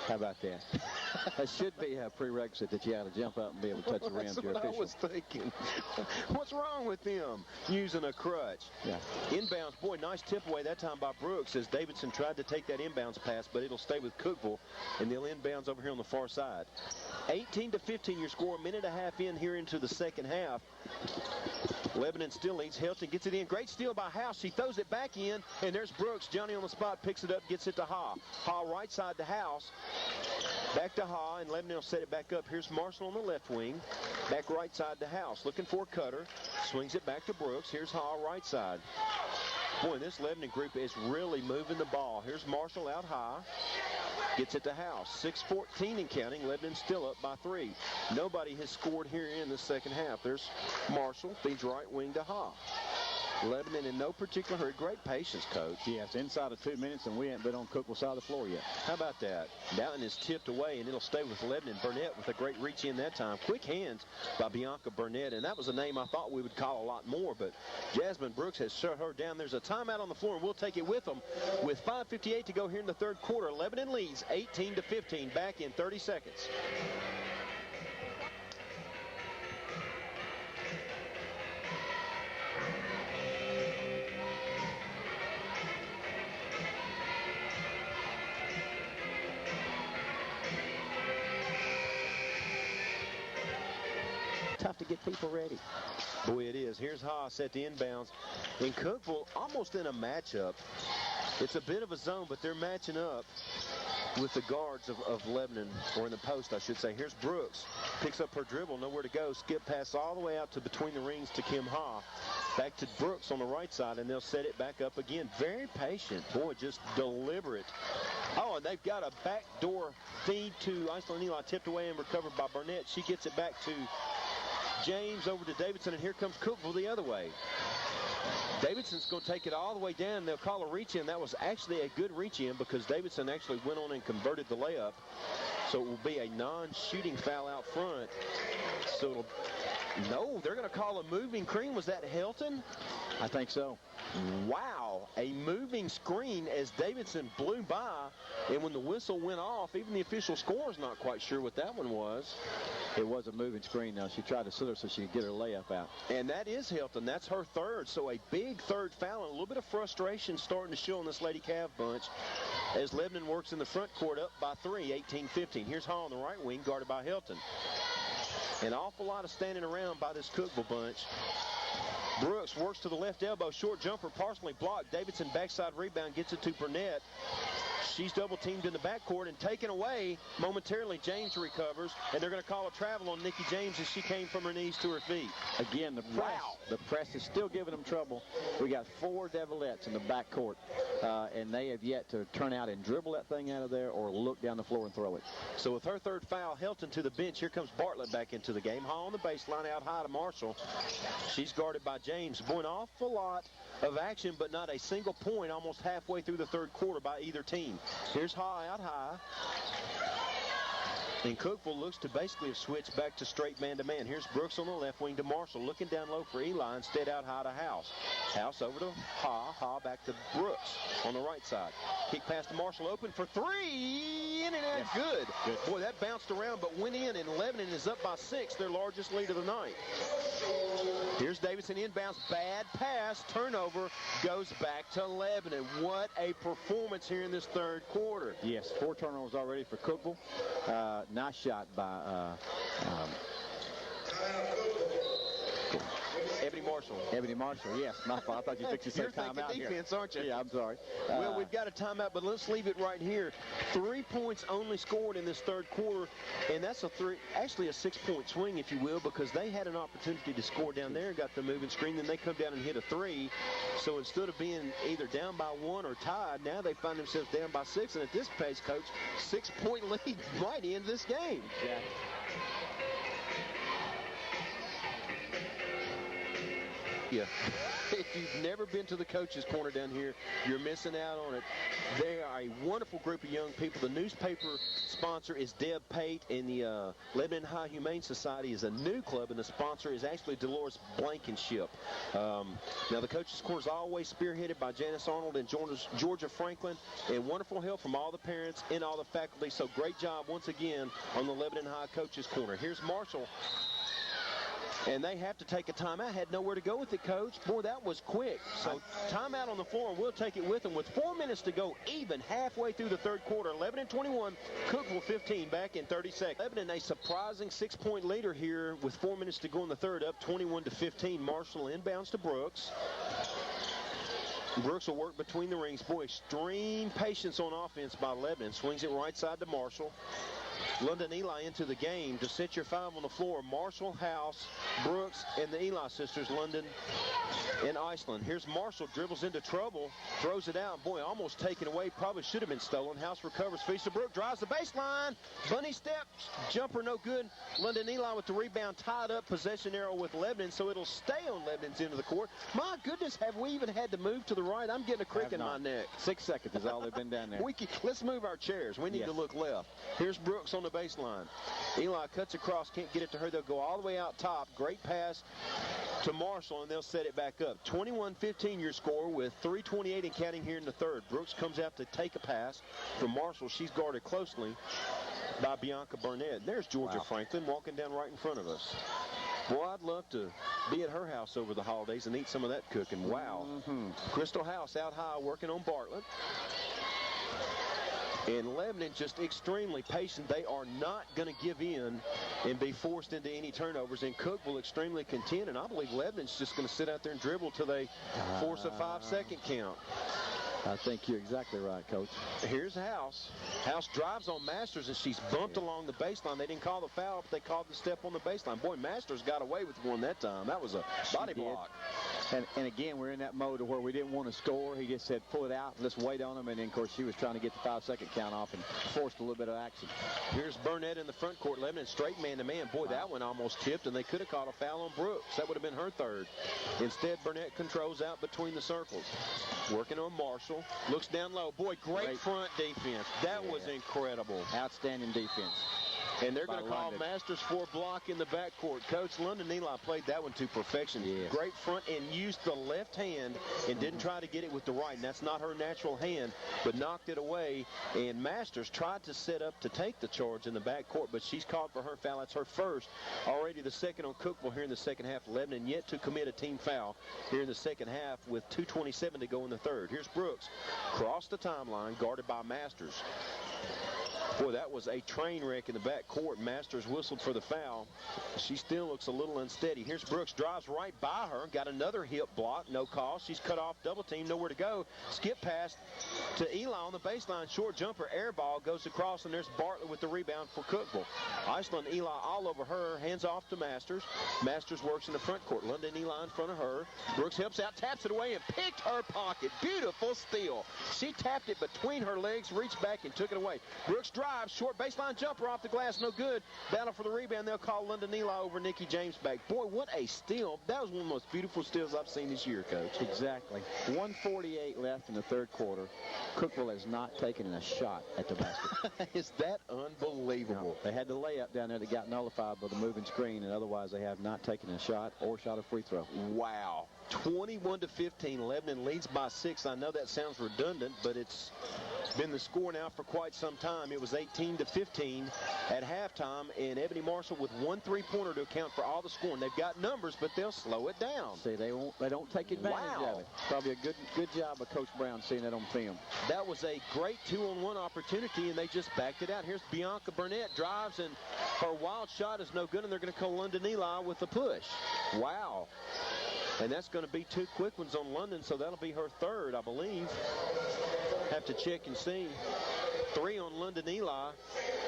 How about that? That should be a prerequisite that you have to jump up and be able to touch the rim. That's what I was thinking. What's wrong with them using a crutch? Yeah. Inbounds, boy, nice tip away that time by Brooks as Davidson tried to take that inbounds pass, but it'll stay with Cookeville, and they'll inbounds over here on the far side. 18-15 your score, a minute and a half in here into the second half. Lebanon still leads. Helton gets it in. Great steal by House. She throws it back in, and there's Brooks. Johnny on the spot, picks it up, gets it to Ha. Ha right side to House. Back to Ha, and Lebanon will set it back up. Here's Marshall on the left wing. Back right side to House. Looking for a cutter. Swings it back to Brooks. Here's Ha right side. Boy, this Lebanon group is really moving the ball. Here's Marshall out high. Gets it to House. 6:14 and counting. Lebanon still up by 3. Nobody has scored here in the second half. There's Marshall. Feeds right wing to Ha. Lebanon in no particular hurry. Great patience, Coach. Yes, inside of 2 minutes, and we haven't been on Cookeville side of the floor yet. How about that? Down is tipped away, and it'll stay with Lebanon. Burnett with a great reach in that time. Quick hands by Bianca Burnett, and that was a name I thought we would call a lot more, but Jasmine Brooks has shut her down. There's a timeout on the floor, and we'll take it with them. With 5:58 to go here in the third quarter, Lebanon leads 18-15. Back in 30 seconds. Tough to get people ready. Boy, it is. Here's Haas at the inbounds. In Cookeville, almost in a matchup. It's a bit of a zone, but they're matching up with the guards of Lebanon, or in the post, I should say. Here's Brooks. Picks up her dribble, nowhere to go. Skip pass all the way out to between the rings to Kim Ha. Back to Brooks on the right side, and they'll set it back up again. Very patient. Boy, just deliberate. Oh, and they've got a backdoor feed to Iceland Eli, tipped away and recovered by Burnett. She gets it back to James over to Davidson, and here comes Cookeville the other way. Davidson's going to take it all the way down. They'll call a reach in. That was actually a good reach in because Davidson actually went on and converted the layup. So it will be a non-shooting foul out front. So it'll, no, they're going to call a moving screen. Was that Helton? I think so. Wow, a moving screen as Davidson blew by, and when the whistle went off, even the official score's not quite sure what that one was. It was a moving screen now. She tried to sit her so she could get her layup out. And that is Helton. That's her third. So a big third foul and a little bit of frustration starting to show on this Lady Cav bunch as Lebanon works in the front court up by 3, 18-15. Here's Hall on the right wing, guarded by Helton. An awful lot of standing around by this Cookeville bunch. Brooks works to the left elbow. Short jumper partially blocked. Davidson backside rebound gets it to Burnett. She's double teamed in the backcourt and taken away momentarily. James recovers, and they're going to call a travel on Nikki James as she came from her knees to her feet. Again, the press is still giving them trouble. We got 4 Devilettes in the backcourt, and they have yet to turn out and dribble that thing out of there or look down the floor and throw it. So with her third foul, Helton to the bench. Here comes Bartlett back into the game. Hall on the baseline, out high to Marshall. She's guarded by James. Boy, an awful lot of action, but not a single point almost halfway through the third quarter by either team. Here's High out high. And Cookeville looks to basically have switched back to straight man-to-man. Here's Brooks on the left wing to Marshall. Looking down low for Eli, instead out high to House. House over to Ha back to Brooks on the right side. Kick pass to Marshall, open for 3. In and out, good. Boy, that bounced around but went in, and Lebanon is up by 6, their largest lead of the night. Here's Davidson inbounds, bad pass, turnover, goes back to Lebanon. What a performance here in this third quarter. Yes, 4 turnovers already for Cookeville. Nice shot by Ebony Marshall, yes. My fault. I thought you fixed to say timeout here. You're thinking defense, aren't you? Yeah, I'm sorry. Well, we've got a timeout, but let's leave it right here. 3 points only scored in this third quarter, and that's actually a 6-point swing, if you will, because they had an opportunity to score down there and got the moving screen. Then they come down and hit a 3. So instead of being either down by 1 or tied, now they find themselves down by 6. And at this pace, Coach, 6-point lead right into this game. Yeah. Yeah. If you've never been to the coach's corner down here, you're missing out on it. They are a wonderful group of young people. The newspaper sponsor is Deb Pate, and the Lebanon High Humane Society is a new club, and the sponsor is actually Dolores Blankenship. Now, the coach's corner is always spearheaded by Janice Arnold and Georgia Franklin, and wonderful help from all the parents and all the faculty. So great job once again on the Lebanon High coach's corner. Here's Marshall. And they have to take a timeout. Had nowhere to go with it, Coach. Boy, that was quick. So timeout on the floor, and we'll take it with them with 4 minutes to go, even halfway through the third quarter. Lebanon 21, Cookeville 15, back in 30 seconds. Lebanon, a surprising 6-point leader here with 4 minutes to go in the third, up 21-15. Marshall inbounds to Brooks. Brooks will work between the rings. Boy, extreme patience on offense by Lebanon. Swings it right side to Marshall. London Eli into the game to set your 5 on the floor. Marshall, House, Brooks, and the Eli sisters, London and Iceland. Here's Marshall, dribbles into trouble, throws it out. Boy, almost taken away. Probably should have been stolen. House recovers, feeds to Brooks, drives the baseline. Bunny step, jumper no good. London Eli with the rebound, tied up, possession arrow with Lebanon, so it'll stay on Lebanon's end of the court. My goodness, have we even had to move to the right? I'm getting a crick in my neck. 6 seconds is all they've been down there. Let's move our chairs. We need to look left. Here's Brooks on the baseline. Eli cuts across, can't get it to her. They'll go all the way out top. Great pass to Marshall, and they'll set it back up. 21-15 your score with 3:28 and counting here in the third. Brooks comes out to take a pass from Marshall. She's guarded closely by Bianca Burnett. There's Georgia Franklin walking down right in front of us. Boy, I'd love to be at her house over the holidays and eat some of that cooking. Wow. Crystal House out high working on Bartlett. And Lebanon just extremely patient. They are not going to give in and be forced into any turnovers. And Cookeville extremely content. And I believe Lebanon's just going to sit out there and dribble till they force a 5-second count. I think you're exactly right, Coach. Here's House. House drives on Masters, and she's bumped along the baseline. They didn't call the foul, but they called the step on the baseline. Boy, Masters got away with one that time. That was a body block. And again, we're in that mode where we didn't want to score. He just said, pull it out, let's wait on him. And then, of course, she was trying to get the 5-second count off and forced a little bit of action. Here's Burnett in the front court. Lebanon straight man-to-man. Boy, that one almost tipped, and they could have called a foul on Brooks. That would have been her third. Instead, Burnett controls out between the circles. Working on Marshall. Looks down low. Boy, great front defense. That was incredible. Outstanding defense. And they're going to call Masters for a block in the backcourt. Coach, London Eli played that one to perfection. Great front and used the left hand and didn't try to get it with the right. And that's not her natural hand, but knocked it away. And Masters tried to set up to take the charge in the backcourt, but she's called for her foul. That's her first. Already the second on Cookeville here in the second half. Lebanon yet to commit a team foul here in the second half with 2:27 to go in the third. Here's Brooks. Cross the timeline, guarded by Masters. Boy, that was a train wreck in the backcourt. Masters whistled for the foul. She still looks a little unsteady. Here's Brooks, drives right by her. Got another hip block, no call. She's cut off, double team, nowhere to go. Skip pass to Eli on the baseline. Short jumper, air ball, goes across, and there's Bartlett with the rebound for Cookeville. Iceland, Eli all over her, hands off to Masters. Masters works in the front court. London Eli in front of her. Brooks helps out, taps it away, and picked her pocket. Beautiful steal. She tapped it between her legs, reached back, and took it away. Brooks drives, short baseline jumper off the glass, no good. Battle for the rebound. They'll call London Eli over Nikki James back. Boy, what a steal. That was one of the most beautiful steals I've seen this year, Coach. Exactly. 1:48 left in the third quarter. Cookeville has not taken a shot at the basket. Is that unbelievable? No, they had the layup down there that got nullified by the moving screen, and otherwise they have not taken a shot or shot a free throw. Wow. 21-15. Lebanon leads by 6. I know that sounds redundant, but it's been the score now for quite some time. It was 18-15 at halftime, and Ebony Marshall with 1 3-pointer to account for all the scoring. They've got numbers, but they'll slow it down. See, they don't take advantage of it. Probably a good job of Coach Brown seeing that on film. That was a great 2-on-1 opportunity, and they just backed it out. Here's Bianca Burnett, drives, and her wild shot is no good, and they're going to call London Eli with the push. Wow. And that's going to be 2 quick ones on London, so that'll be her third, I believe. Have to check and see. 3 on London Eli.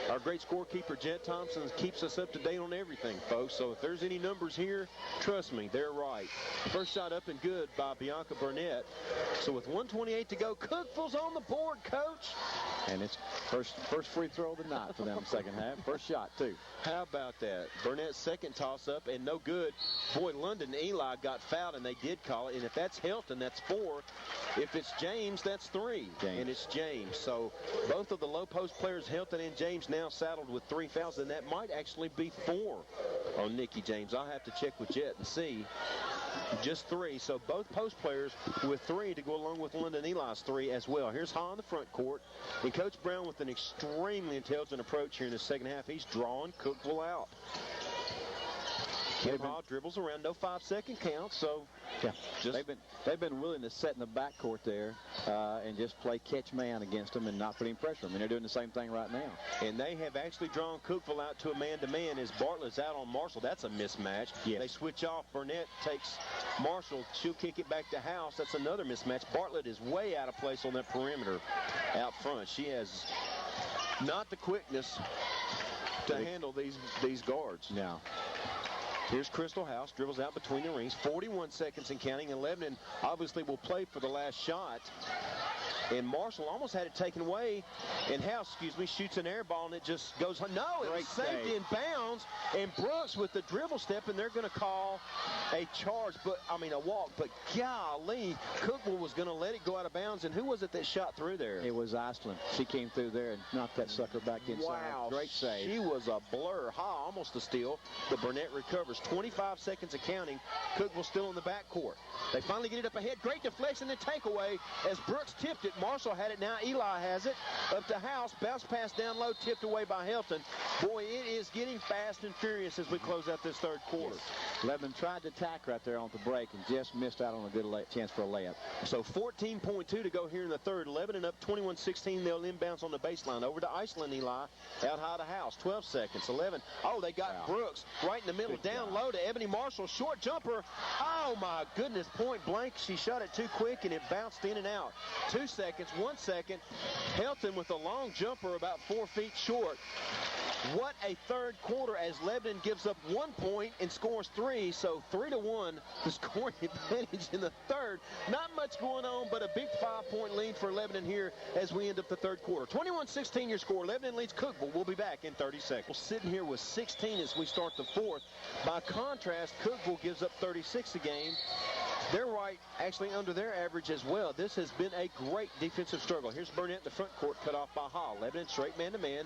Our great scorekeeper, Jet Thompson, keeps us up to date on everything, folks. So if there's any numbers here, trust me, they're right. First shot up and good by Bianca Burnett. So with 1:28 to go, Cookeville's on the board, Coach. And it's first free throw of the night for them second half. First shot, too. How about that? Burnett's second toss-up, and no good. Boy, London and Eli got fouled, and they did call it. And if that's Helton, that's 4. If it's James, that's 3. And it's James. So both of the low-post players, Helton and James, now saddled with 3 fouls, and that might actually be 4 on Nikki James. I'll have to check with Jet and see. Just 3. So both post players with 3 to go along with London Eli's 3 as well. Here's Ha in the front court. And Coach Brown with an extremely intelligent approach here in the second half. He's drawing Cookeville out. Kim Ha dribbles around, no 5-second count, so yeah, they've been willing to set in the backcourt there and just play catch man against them and not put any pressure on them. And they're doing the same thing right now. And they have actually drawn Cookeville out to a man-to-man as Bartlett's out on Marshall. That's a mismatch. Yes. They switch off. Burnett takes Marshall. She'll kick it back to House. That's another mismatch. Bartlett is way out of place on that perimeter out front. She has not the quickness to handle these guards. Now, here's Crystal House, dribbles out between the rings, 41 seconds and counting, and Lebanon obviously will play for the last shot. And Marshall almost had it taken away. And House, shoots an air ball, and it just goes, no, it was saved in bounds. And Brooks with the dribble step, and they're going to call a charge, a walk. But golly, Cookeville was going to let it go out of bounds. And who was it that shot through there? It was Iceland. She came through there and knocked that sucker back inside. Wow. Great save. She was a blur. Ha, almost a steal. But Burnett recovers. 25 seconds of counting. Cookeville still in the backcourt. They finally get it up ahead. Great deflection and takeaway as Brooks tipped it. Marshall had it now. Eli has it. Up to House. Bounce pass down low. Tipped away by Helton. Boy, it is getting fast and furious as we close out this third quarter. Lebanon tried to attack right there on the break and just missed out on a good chance for a layup. So 14.2 to go here in the third. Lebanon up 21-16. They'll inbounds on the baseline. Over to Iceland, Eli. Out high to House. 12 seconds. 11. Oh, they got Brooks right in the middle. Good down low to Ebony Marshall. Short jumper. Oh, my goodness. Point blank. She shot it too quick, and it bounced in and out. 2 seconds. 1 second. Helton with a long jumper about 4 feet short. What a third quarter as Lebanon gives up 1 point and scores 3. So 3-1, the scoring advantage in the third. Not much going on, but a big 5-point lead for Lebanon here as we end up the third quarter. 21-16 your score. Lebanon leads Cookeville. We'll be back in 30 seconds. We're sitting here with 16 as we start the fourth. By contrast, Cookeville gives up 36 a game. They're right, actually under their average as well. This has been a great defensive struggle. Here's Burnett in the front court, cut off by Ha. Lebanon straight man-to-man.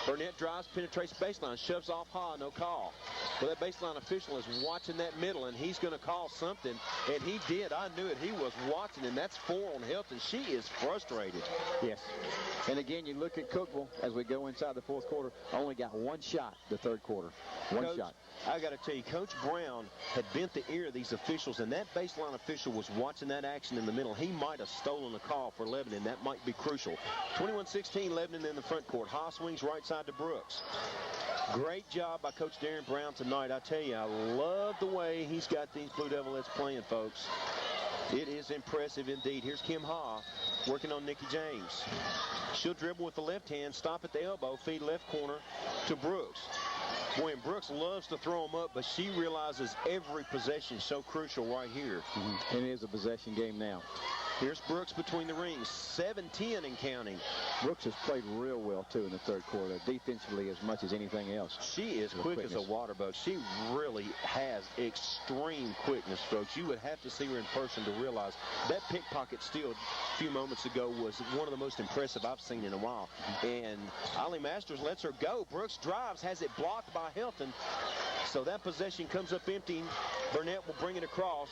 Burnett drives, penetrates baseline, shoves off Ha, no call. Well, that baseline official is watching that middle, and he's going to call something, and he did. I knew it. He was watching, and that's 4 on Helton. She is frustrated. Yes. And again, you look at Cookeville as we go inside the fourth quarter, only got 1 shot the third quarter. One shot. I got to tell you, Coach Brown had bent the ear of these officials, and that baseline official was watching that action in the middle. He might have stolen a call for Lebanon. That might be crucial. 21-16, Lebanon in the front court. Ha swings right side to Brooks. Great job by Coach Darren Brown tonight. I tell you, I love the way he's got these Blue Devilettes playing, folks. It is impressive indeed. Here's Kim Ha working on Nikki James. She'll dribble with the left hand, stop at the elbow, feed left corner to Brooks. Boy, and Brooks loves to throw them up, but she realizes every possession is so crucial right here. It is a possession game now. Here's Brooks between the rings, 7-10 and counting. Brooks has played real well, too, in the third quarter, defensively as much as anything else. She is quick as a water boat. She really has extreme quickness, folks. You would have to see her in person to realize that pickpocket steal a few moments ago was one of the most impressive I've seen in a while. And Ollie Masters lets her go. Brooks drives, has it blocked by Helton. So that possession comes up empty. Burnett will bring it across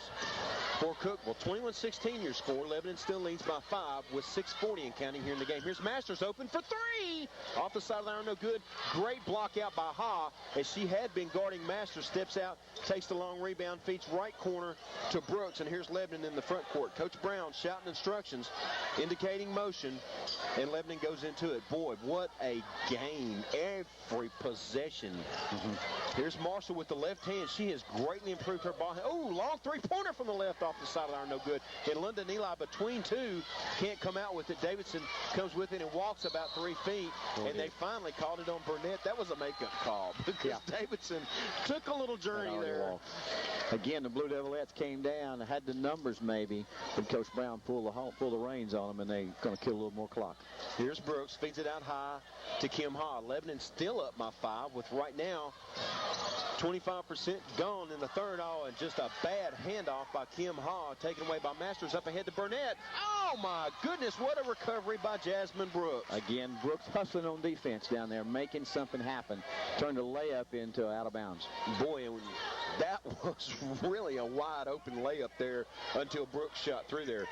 for Cookeville. 21-16 your score. Lebanon still leads by 5 with 6:40 and counting here in the game. Here's Masters open for 3. Off the side of the iron, no good. Great block out by Ha as she had been guarding Masters. Steps out, takes the long rebound, feeds right corner to Brooks. And here's Lebanon in the front court. Coach Brown shouting instructions, indicating motion, and Lebanon goes into it. Boy, what a game. Every possession. Here's Marshall. Marshall with the left hand. She has greatly improved her ball. Oh, long three-pointer from the left off the sideline, no good. And London Eli between two can't come out with it. Davidson comes with it and walks about 3 feet, and they finally called it on Burnett. That was a makeup call because Davidson took a little journey there. Again, the Blue Devilettes came down, had the numbers maybe, but Coach Brown pulled the reins on them, and they're going to kill a little more clock. Here's Brooks, feeds it out high to Kim Ha. Lebanon still up by 5 with right now 25% gone in the third. Oh, and just a bad handoff by Kim Ha, taken away by Masters up ahead to Burnett. Oh, my goodness, what a recovery by Jasmine Brooks. Again, Brooks hustling on defense down there, making something happen. Turned a layup into out of bounds. Boy, that was really a wide open layup there until Brooks shot through there.